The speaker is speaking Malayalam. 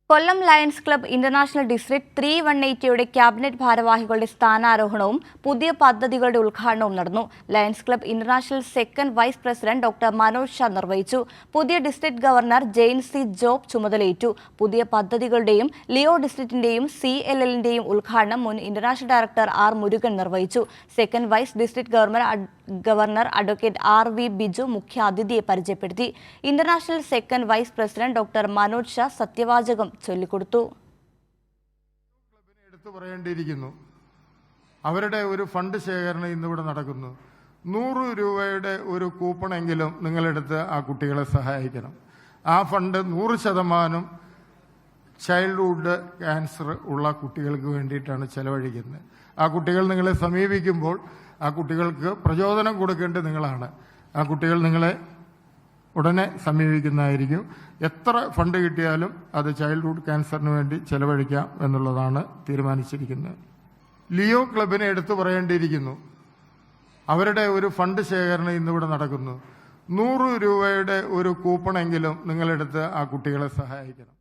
കൊല്ലം ലയൺസ് ക്ലബ്ബ് ഇന്റർനാഷണൽ ഡിസ്ട്രിക്ട് 318യുടെ ക്യാബിനറ്റ് ഭാരവാഹികളുടെ സ്ഥാനാരോഹണവും പുതിയ പദ്ധതികളുടെ ഉദ്ഘാടനവും നടന്നു. Lions Club International second vice president doctor Manoj Shah നിർവഹിച്ചു. പുതിയ district governor Jain C Job ചുമതലയേറ്റു. പുതിയ പദ്ധതികളുടെയും ലിയോ ഡിസ്ട്രിക്റ്റിന്റെയും CLLന്റെയും ഉദ്ഘാടനം മുൻ ഇന്റർനാഷണൽ ഡയറക്ടർ ആർ മുരുകൻ നിർവഹിച്ചു. Second vice district governor advocate RV Biju മുഖ്യാതിഥിയെ പരിചയപ്പെടുത്തി. International second vice president doctor Manoj Shah സത്യവാചകം ചൊല്ലിക്കൊടുത്തു. എടുത്തു പറയേണ്ടിയിരിക്കുന്നു, അവരുടെ ഒരു ഫണ്ട് ശേഖരണം ഇന്നിവിടെ നടക്കുന്നു. 100 രൂപയുടെ ഒരു കൂപ്പണെങ്കിലും നിങ്ങളെടുത്ത് ആ കുട്ടികളെ സഹായിക്കണം. ആ ഫണ്ട് 100% ചൈൽഡ്ഹുഡ് ക്യാൻസർ ഉള്ള കുട്ടികൾക്ക് വേണ്ടിയിട്ടാണ് ചെലവഴിക്കുന്നത്. ആ കുട്ടികൾ നിങ്ങളെ സമീപിക്കുമ്പോൾ ആ കുട്ടികൾക്ക് പ്രചോദനം കൊടുക്കേണ്ടത് നിങ്ങളാണ്. ആ കുട്ടികൾ നിങ്ങളെ ഉടനെ സമീപിക്കുന്നതായിരിക്കും. എത്ര ഫണ്ട് കിട്ടിയാലും അത് ചൈൽഡ്ഹുഡ് ക്യാൻസറിന് വേണ്ടി ചെലവഴിക്കാം എന്നുള്ളതാണ് തീരുമാനിച്ചിരിക്കുന്നത്. ലിയോ ക്ലബിനെ എടുത്തു പറയേണ്ടിയിരിക്കുന്നു, അവരുടെ ഒരു ഫണ്ട് ശേഖരണം ഇന്നിവിടെ നടക്കുന്നു. 100 രൂപയുടെ ഒരു കൂപ്പണെങ്കിലും നിങ്ങളെടുത്ത് ആ കുട്ടികളെ സഹായിക്കണം.